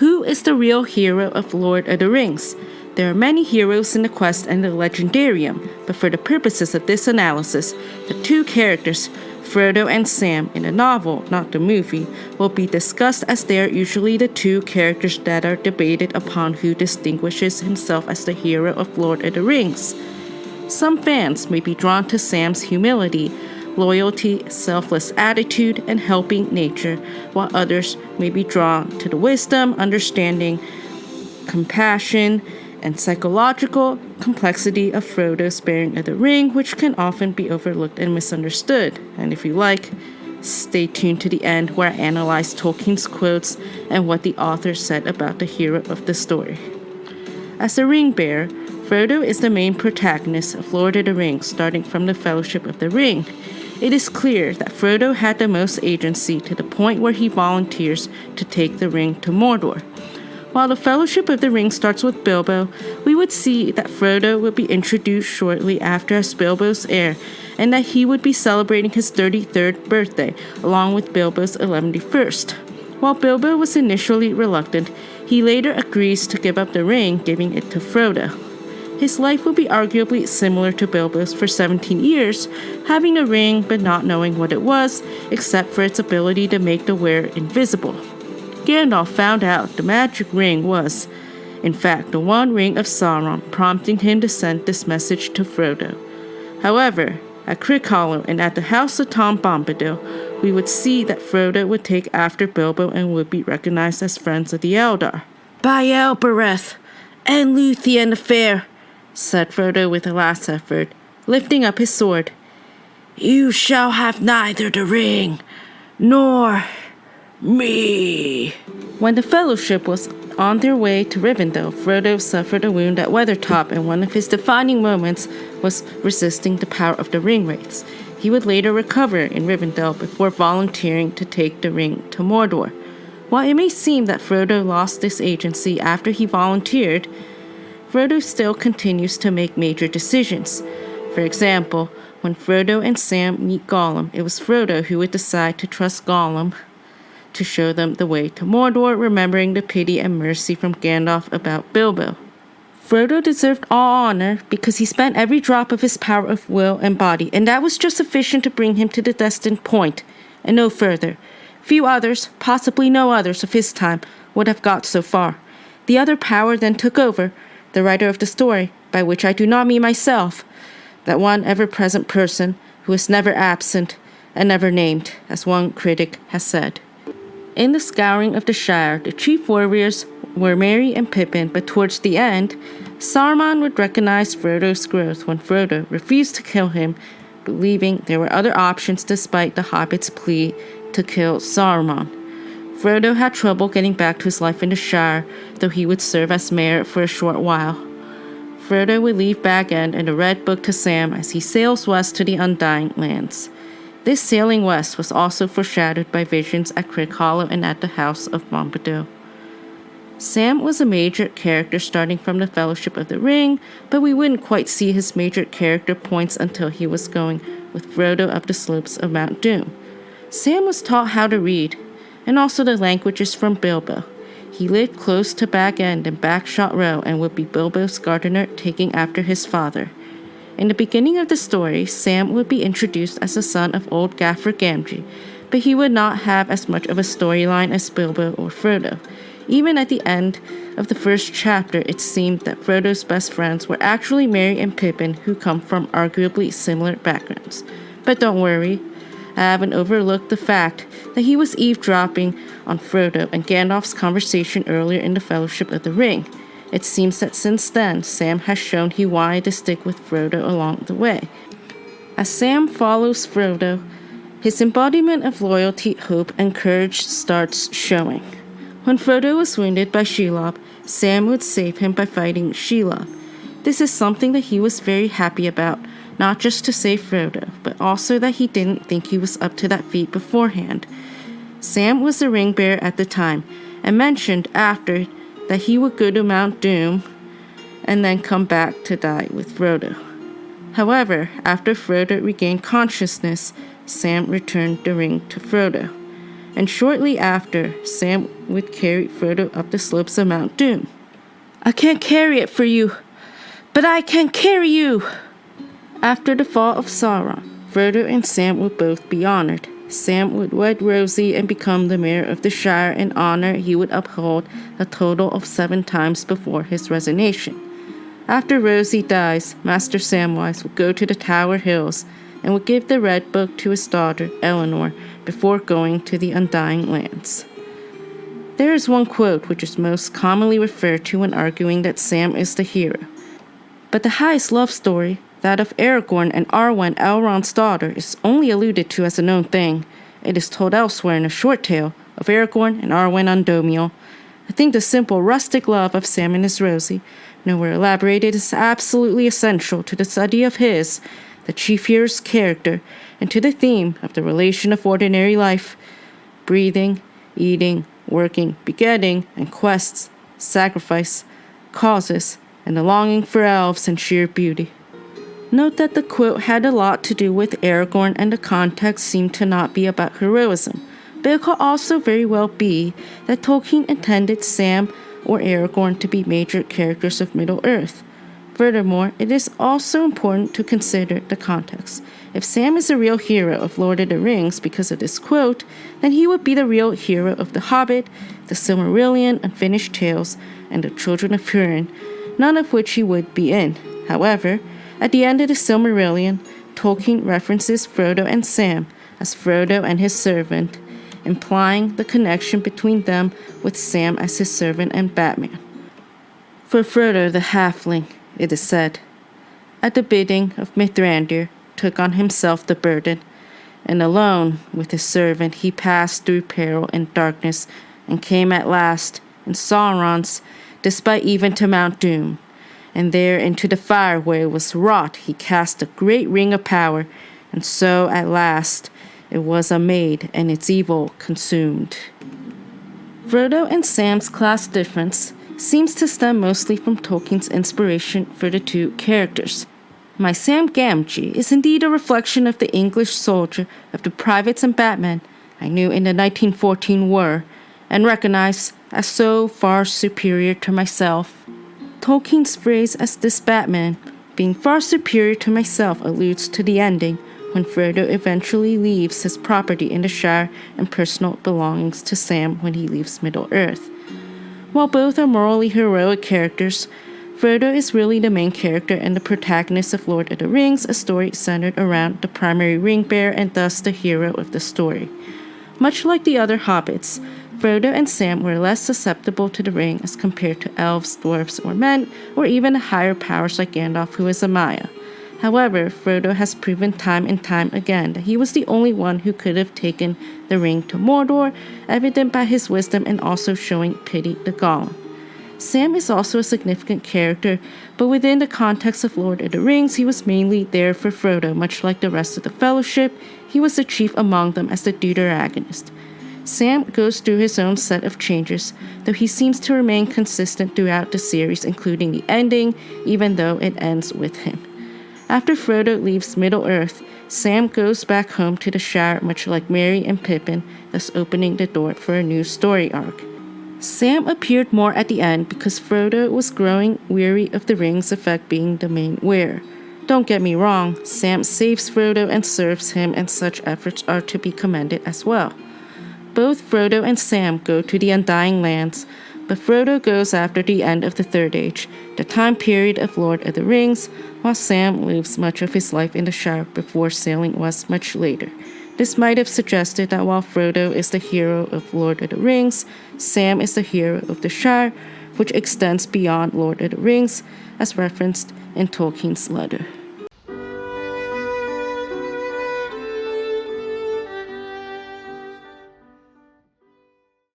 Who is the real hero of Lord of the Rings? There are many heroes in the quest and the legendarium, but for the purposes of this analysis, the two characters, Frodo and Sam, in the novel, not the movie, will be discussed as they are usually the two characters that are debated upon who distinguishes himself as the hero of Lord of the Rings. Some fans may be drawn to Sam's humility, loyalty, selfless attitude, and helping nature, while others may be drawn to the wisdom, understanding, compassion, and psychological complexity of Frodo's bearing of the ring, which can often be overlooked and misunderstood. And if you like, stay tuned to the end where I analyze Tolkien's quotes and what the author said about the hero of the story. As the ring bearer, Frodo is the main protagonist of Lord of the Rings, starting from the Fellowship of the Ring. It is clear that Frodo had the most agency to the point where he volunteers to take the ring to Mordor. While the Fellowship of the Ring starts with Bilbo, we would see that Frodo would be introduced shortly after as Bilbo's heir, and that he would be celebrating his 33rd birthday, along with Bilbo's 111st. While Bilbo was initially reluctant, he later agrees to give up the ring, giving it to Frodo. His life will be arguably similar to Bilbo's for 17 years, having a ring but not knowing what it was, except for its ability to make the wearer invisible. Gandalf found out the magic ring was, in fact, the One Ring of Sauron, prompting him to send this message to Frodo. However, at Crickhollow and at the house of Tom Bombadil, we would see that Frodo would take after Bilbo and would be recognized as friends of the Eldar. "By Elbereth and Luthien the Fair," said Frodo with a last effort, lifting up his sword, "you shall have neither the ring nor me." When the Fellowship was on their way to Rivendell, Frodo suffered a wound at Weathertop, and one of his defining moments was resisting the power of the ring wraiths. He would later recover in Rivendell before volunteering to take the ring to Mordor. While it may seem that Frodo lost this agency after he volunteered, Frodo still continues to make major decisions. For example, when Frodo and Sam meet Gollum, it was Frodo who would decide to trust Gollum to show them the way to Mordor, remembering the pity and mercy from Gandalf about Bilbo. Frodo deserved all honor because he spent every drop of his power of will and body, and that was just sufficient to bring him to the destined point, and no further. Few others, possibly no others of his time, would have got so far. The other power then took over, the writer of the story, by which I do not mean myself, that one ever-present person who is never absent and never named, as one critic has said. In the Scouring of the Shire, the chief warriors were Merry and Pippin, but towards the end, Saruman would recognize Frodo's growth when Frodo refused to kill him, believing there were other options despite the Hobbit's plea to kill Saruman. Frodo had trouble getting back to his life in the Shire, though he would serve as mayor for a short while. Frodo would leave Bag End and the Red Book to Sam as he sails west to the Undying Lands. This sailing west was also foreshadowed by visions at Crickhollow and at the House of Bombadil. Sam was a major character starting from the Fellowship of the Ring, but we wouldn't quite see his major character points until he was going with Frodo up the slopes of Mount Doom. Sam was taught how to read, and also the languages from Bilbo. He lived close to Bag End and Backshot Row and would be Bilbo's gardener, taking after his father. In the beginning of the story, Sam would be introduced as the son of old Gaffer Gamgee, but he would not have as much of a storyline as Bilbo or Frodo. Even at the end of the first chapter, it seemed that Frodo's best friends were actually Merry and Pippin, who come from arguably similar backgrounds. But don't worry, I haven't overlooked the fact that he was eavesdropping on Frodo and Gandalf's conversation earlier in the Fellowship of the Ring. It seems that since then, Sam has shown he wanted to stick with Frodo along the way. As Sam follows Frodo, his embodiment of loyalty, hope, and courage starts showing. When Frodo was wounded by Shelob, Sam would save him by fighting Shelob. This is something that he was very happy about, not just to save Frodo, but also that he didn't think he was up to that feat beforehand. Sam was the ring bearer at the time, and mentioned after that he would go to Mount Doom and then come back to die with Frodo. However, after Frodo regained consciousness, Sam returned the ring to Frodo. and shortly after, Sam would carry Frodo up the slopes of Mount Doom. "I can't carry it for you, but I can carry you!" After the fall of Sauron, Frodo and Sam would both be honored. Sam would wed Rosie and become the mayor of the Shire, an honor he would uphold a total of 7 times before his resignation. After Rosie dies, Master Samwise would go to the Tower Hills and would give the Red Book to his daughter, Eleanor, before going to the Undying Lands. There is one quote which is most commonly referred to when arguing that Sam is the hero. But the highest love story, that of Aragorn and Arwen, Elrond's daughter, is only alluded to as a known thing. It is told elsewhere in a short tale of Aragorn and Arwen on Domiel. I think the simple rustic love of Sam and his Rosie, nowhere elaborated, is absolutely essential to the study of his, the chief hero's character, and to the theme of the relation of ordinary life, breathing, eating, working, begetting, and quests, sacrifice, causes, and the longing for elves and sheer beauty. Note that the quote had a lot to do with Aragorn, and the context seemed to not be about heroism, but it could also very well be that Tolkien intended Sam or Aragorn to be major characters of Middle-earth. Furthermore, it is also important to consider the context. If Sam is a real hero of Lord of the Rings because of this quote, then he would be the real hero of The Hobbit, The Silmarillion, Unfinished Tales, and The Children of Hurin, none of which he would be in. However, at the end of The Silmarillion, Tolkien references Frodo and Sam as Frodo and his servant, implying the connection between them with Sam as his servant and Batman. For Frodo the halfling, it is said, at the bidding of Mithrandir, took on himself the burden, and alone with his servant he passed through peril and darkness, and came at last, in Sauron's, despite even to Mount Doom. And there into the fire where it was wrought he cast a great ring of power, and so at last it was made, and its evil consumed. Frodo and Sam's class difference seems to stem mostly from Tolkien's inspiration for the two characters. My Sam Gamgee is indeed a reflection of the English soldier of the privates and Batman I knew in the 1914 war, and recognized as so far superior to myself. Tolkien's phrase as this Batman, being far superior to myself, alludes to the ending, when Frodo eventually leaves his property in the Shire and personal belongings to Sam when he leaves Middle-earth. While both are morally heroic characters, Frodo is really the main character and the protagonist of Lord of the Rings, a story centered around the primary ring bearer and thus the hero of the story. Much like the other hobbits, Frodo and Sam were less susceptible to the ring as compared to elves, dwarves, or men, or even higher powers like Gandalf, who is a Maya. However, Frodo has proven time and time again that he was the only one who could have taken the ring to Mordor, evident by his wisdom and also showing pity to Gollum. Sam is also a significant character, but within the context of Lord of the Rings, he was mainly there for Frodo. Much like the rest of the Fellowship, he was the chief among them as the deuteragonist. Sam goes through his own set of changes, though he seems to remain consistent throughout the series, including the ending, even though it ends with him. After Frodo leaves Middle-earth, Sam goes back home to the Shire, much like Merry and Pippin, thus opening the door for a new story arc. Sam appeared more at the end because Frodo was growing weary of the ring's effect being the main wearer. Don't get me wrong, Sam saves Frodo and serves him, and such efforts are to be commended as well. Both Frodo and Sam go to the Undying Lands, but Frodo goes after the end of the Third Age, the time period of Lord of the Rings, while Sam lives much of his life in the Shire before sailing west much later. This might have suggested that while Frodo is the hero of Lord of the Rings, Sam is the hero of the Shire, which extends beyond Lord of the Rings, as referenced in Tolkien's letter.